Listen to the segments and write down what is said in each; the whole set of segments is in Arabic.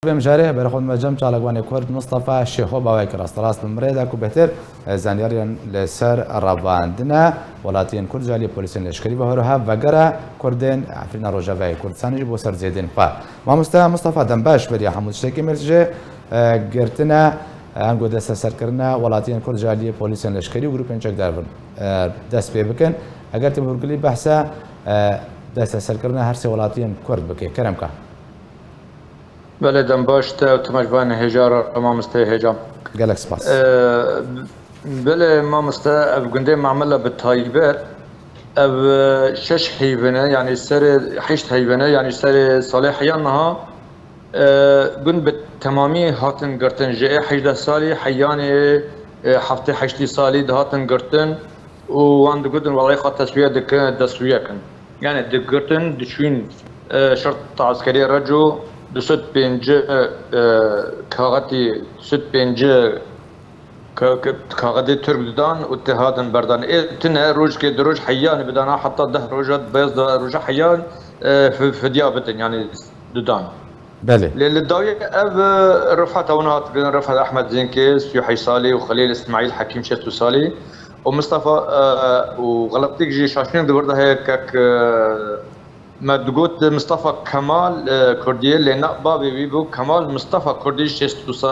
بمجاره برای خود مجمع چالگوانی کرد مصطفی شیخو باوی کرد راست بمرده کو بهتر زنیاریان لسر رواندنا ولاتین کرد جالی پلیسین لشکری به هرها وگره کردن عفرین روجاوی کردستانی بو سر زیدین پا ما مصطفی دنباش بری حمود شکی مرجع گرتنا انگو دست سر کردن ولاتین کرد جالی پلیسین لشکری و گروپین چک دارن دست پی بکن اگر تبرگلی بحثا دست سر کردن هر سه ولاتین کرد بکی کرم که بله دنباش تمجبان هجار ما مسته هجام قالك سباس بله ما مسته قندي معمله بالطيبات اب شش حيبنه يعني سر حشت حيبنه يعني سر صالحيانها قند بالتمامي هاتن قرتن جاء 18 سالي حياني حفتي حشتي سالي هاتن قرتن وعند قدن والله خط تسويه دك تسويه كان يعني دك قرتن دشوين شرطه عسكريه رجو دوست پنج کاغذی دوست پنج کاغذی ترک دادن اتحادن بردن تنه روز که دروج حیان بدن حتی 10 روزات بیاز روز حیان فدیا بدن يعني دادن. بله. للداوية أب رفعت هونات رفعت أحمد زينكي سيوحي صالي وخليل إسماعيل حكيم شتو صالي ومصطفى وغلطتك جي شاشين دبرده هيك ما تقول مصطفى كمال كردي اللي نقبا بيبو كمال مصطفى كردي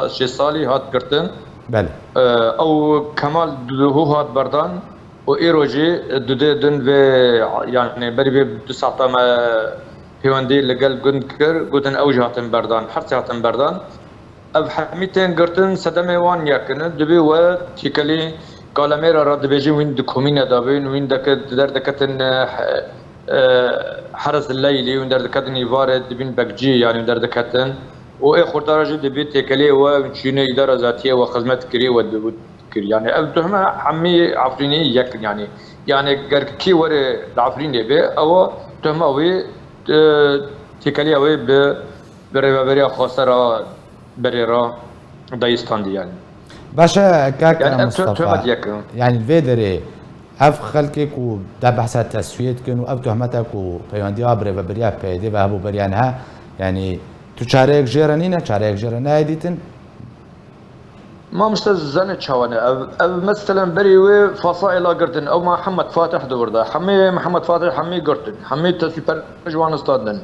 شي صالي هات قرتن بله او كمال هو هات بردان وايروجي دودن في يعني بري بتسعة ما هيوندي لقال قنكر قدن اوجهاتن بردان حرتهاتن بردان اب حميتين قرتن سدمي وان يكن دبي و تيكلي كالاميرا راد بيجي وين دكومينا دابين وين دك دكتن حرس الليلي وندر كاتني وارد بين بكجي يعني وندر كاتن واي خردارجي دبي تكلي وشنو اداره ذاتيه وخدمات كري ودبوت كري يعني ابتهم عمي عفريني يك يعني كي وري العفريني بي او تهموي تكلي وي بري خساره بريرا دايستان دي يعني باشا كاك يعني مصطفى يعني الفيدري اف خلقك و ده بحثات تسويت كن و اف تهمتك و بياندي ابري وبريا بيدي وهبو بريانها يعني تو شاريك جيرانينا شاريك جيرانا ايديتن ما مستزنة شوانا مثلا بريوي فصائل قرتن او محمد فاتح دورده حمي محمد فاتح حمي قرتن حمي تسيبر جوان استادن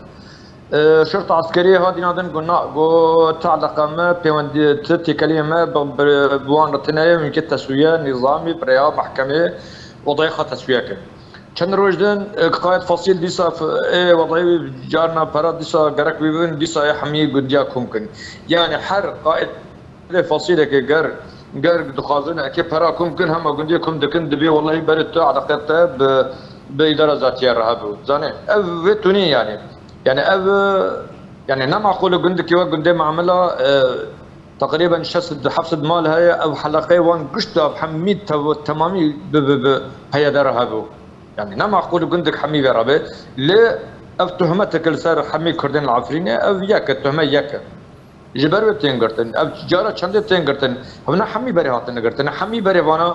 شرطة عسكرية هادي نادن قلنا قو تعلق ما بيوندي تتي كلمة بوان رتناية من كت تسوية نظامي بريا محكمة وضعيقة تسوية كان روجدن قائد فصيل ديسا وضعي جارنا برا ديسا قرق بيبن ديسا يحمي قدياك ممكن يعني حر قائد فصيلة كي قر دخازن اكي برا ممكن هم قدياكم دكن دبي والله بريتو على قطة بإدارة ذاتية رهابو زاني افتوني يعني يعني نعم اقول قندك وقندي معاملة تقريبا شسد حفصد مال هي او حلقه وان قشطه بحميد تمامي هي درها بو يعني نعم اقول قندك حمي برابه لا افتهمتك السر حمي كردين العفريني او ياك التهمه ياك جبر بتنقرتن او تجاره چند بتنقرتن هنا حمي بري هاتن قرتن حمي بري وانا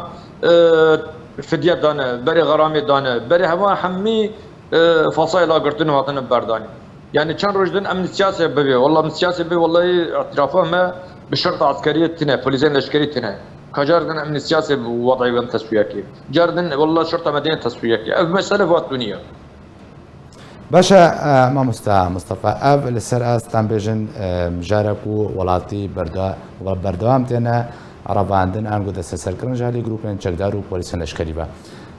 فديه دانه بري غرامه دانه بري هوا حمي فصائل قرتن هاتن برداني يعني كان رجدن امن السياسي ببي والله من السياسي ببي والله اعترافه ما بالشرطه عسكريه تنا بوليسين لشكري تنا كجاردن امن السياسي بوضعي بين تسوياكي جاردن والله شرطه مدينه تسوياكي مساله فات دنيا باشا ما مصطفى اف لسر استان بيجن مجاركو ولاتي بردوام تنا عرباندن انغو دست سركرن جالي جروبن چكدارو بوليسين لشكري با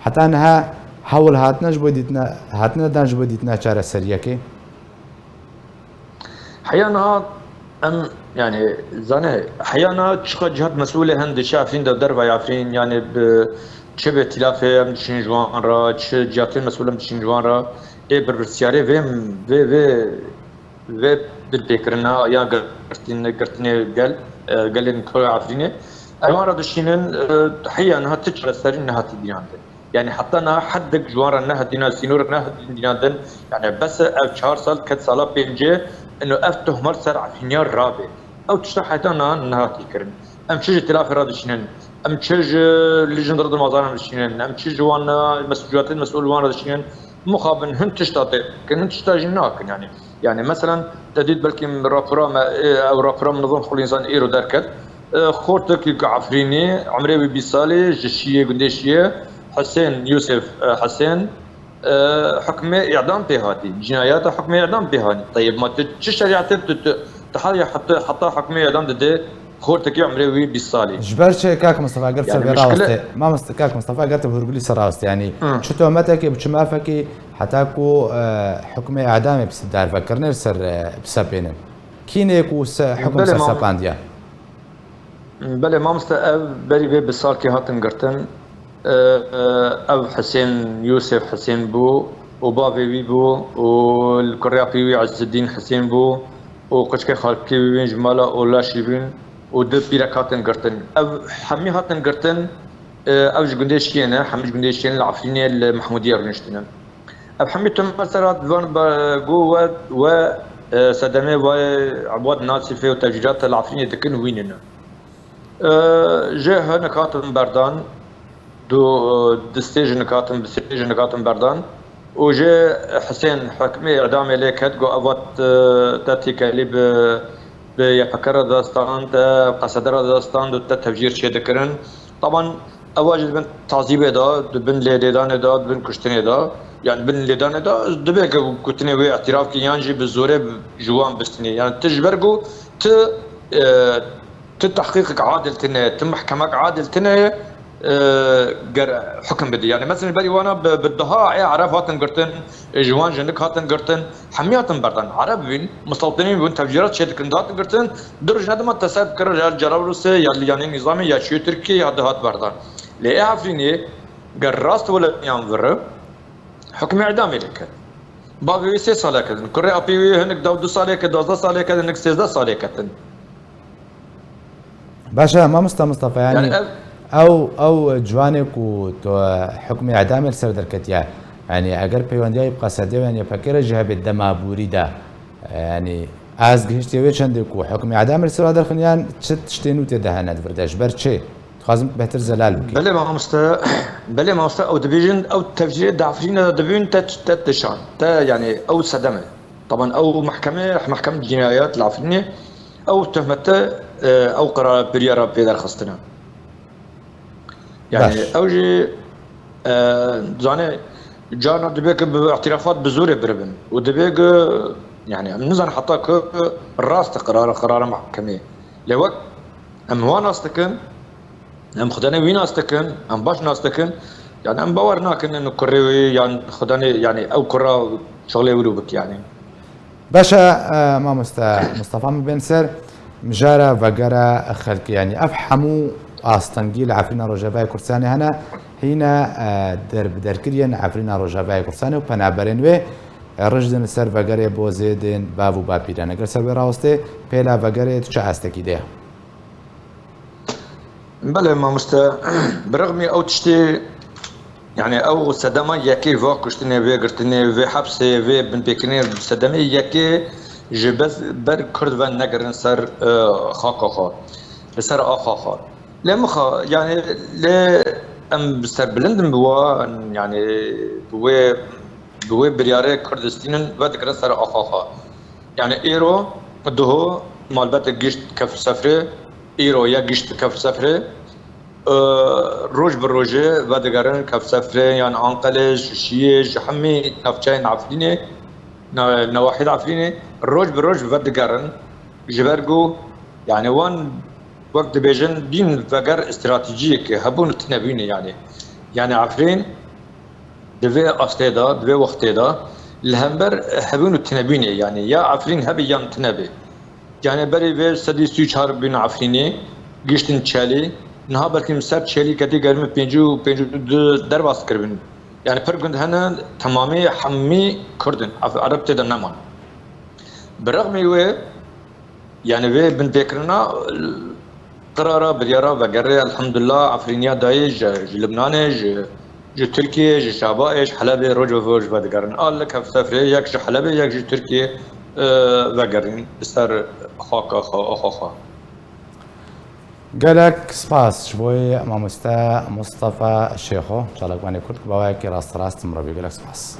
حتى انها حول هاتناش بوديتنا هاتنا دانج بوديتنا چاره سريكي حيانا ام يعني زانه حيانا تشخ جهات مسؤوله هند شافين ده دربا يافين يعني بشبه تلافه ام شنجوان را تش جهات مسؤوله ام شنجوان را اي برسياري في بالبكرنا يا قرتني قال ان كل عفرينه ايوان دشينن حيانا تشرا سرين هات ديان يعني حتى انا حدك جوار انها دينا سينور انها دينا يعني بس 4 سال كت سالا بينجي انه افتح مرسر على الحنيار رابع او تشرح حيتانا انها تكرن ام تشج تلافي راد شنن ام تشج لجن رد المزارع شنن ام تشج وانا مسؤوليات المسؤول وانا شنن مخابن هن تشتاطي كن تشتاجناك يعني يعني مثلا تديد بلكي رابرام او رابرام نظام خل الانسان ايرو دركت خورتك عفريني عمري بيصالي جشيه قديشيه حسين يوسف حسين حكمه اعدام بهاتي جنايات حكمه اعدام بهاني طيب ما شريعه تحالي حتى حكمه اعدام ضد خورتك عمري بيصالي جبرش كاك مصطفى قلت يعني سر مشكله راوست ما كاك مصطفى قلت بهربلي سراوست يعني شو تهمتك بشما فكي حتاكو حكم اعدام بسدار فكرنا سر بسبينن كينيكو حكم بله سر ما سبانديا بله ما مستأب بري بي بسال كي هاتن قرتن او حسين يوسف حسين بو وبابي بي بو والكريابي وي عز الدين حسين بو وقشكي خالكي وين جمالا ولا شيبين ودو بيرك هاتن قرتن او حمي هاتن قرتن او جنديش كينا حمي جنديش كينا العفرينيه المحموديه رنشتنا او حمي تم مسارات فان قوه و سدمي و عبواد ناسفه وتفجيرات العفرينيه دكن ويننا جه نكاتم بردان دستيج نكاتم بستيج نكاتم بردان وجا حسين حكمي اعدام عليك هتقو افات تاتي كاليب بيفكر داستان تا قصدر داستان دو تفجير شي دكرن طبعا اواجد بن تعذيب دا بن ليدان دا بن كشتني دا يعني بن ليدان دا دبيك كنتني وي اعتراف كي يانجي بالزوره جوان بستني يعني تجبرقو تحقيقك عادل تنا تم محكمك عادل تنا حكم بدي يعني مثلا بري وانا بالضهاء عرب هاتن قرتن جوان جنك هاتن قرتن حمياتن بردن عرب بين مستوطنين بين تفجيرات شيء كنت هاتن قرتن درج ندم تساب كر جرابلس يعني نظامي يا شيء تركي يا دهات بردن ليه عفريني قراست ولا ينظر حكم اعدام لك بابي 6 سال كذا كوري ابي هنك داود سال كذا 12 سال كذا هنك 16 سال كذا باشا ما مصطفى يعني او جوانك و حكم اعدام السر دركتيا يعني اگر پیوندی يبقى سدي يعني فكر جهه بالدم بوريدا يعني از گشتي وي چندكو حكم اعدام السر در خنيان تشتينو تدهنت برداش برچه خازم بهتر زلال بكي بله ما او ديفيجن او تفجير دافرين دبين تشان تا يعني او صدمه طبعا او محكمه الجنايات العفرينيه او تهمته او قرار بريارا بيدر خستنا يعني اوجي زاني جانا دبيك باعترافات بزوره بربن ودبيك يعني نزن حطاك راس قرار محكمه لوقت ام هو ناستكن ام خداني وين ناستكن ام باش ناستكن يعني ام باورناكن انه كريوي يعني خداني يعني او كرا شغله وروبك يعني باشا ما مصطفى بن سر مجارة وقرا خلق يعني افحموا استنجيل عفرينا رجباي كرساني هنا هنا درب دركريان عفرينا رجباي كرساني وبنابرين و رجدن سر وقرا بوزيدن بابو بابيران اگر سر براوسته بيلا وقرا تشا استكي ده بله ما برغم او تشتي يعني او صدمه يكي فاكشتني في قرتني في حبسي في بن بكنير صدمه يكي جبز بر كرد و نگرن سر خاكا سر آخا لما يعني ل ام سر بلندن بوا يعني بوا برياره كردستين و دگرن سر آخا يعني ايرو دهو مالبت گشت كفر سفره ايرو يا گشت كفر سفره روج بروجه و دگرن كفر سفره يعني انقلش شيش حمي نفچين عفرينه نواحي عفرينه روج بروج ودگرن جبرگو يعني وان وقت بيجن دين فقر استراتيجيك هبون تنبيني يعني عفرين دفي استيدا دفي وقتيدا الهمبر هبون تنبيني يعني يا عفرين هبي يان تنبي يعني بري في سدي سوچ بين عفريني گشتن چالي نها بلكي مسر چالي كتي گرم پنجو درواس کربن يعني پرگند هنا تمامي حمي كردن عرب تدا نمان برغم يوه يعني في بن فكرنا قرارة بريارة وقرية الحمد لله عفرينيا دايج لبنان جو تركيا جو شعبائش حلبة روج وفوج ودقرن قال لك هفسافري يك جو حلبة يك جو تركيا وقرن بسر خاكا قالك سباس شوي مامستا مصطفى الشيخو ان شاء الله كمان كنت بواكي راست مربي قالك سباس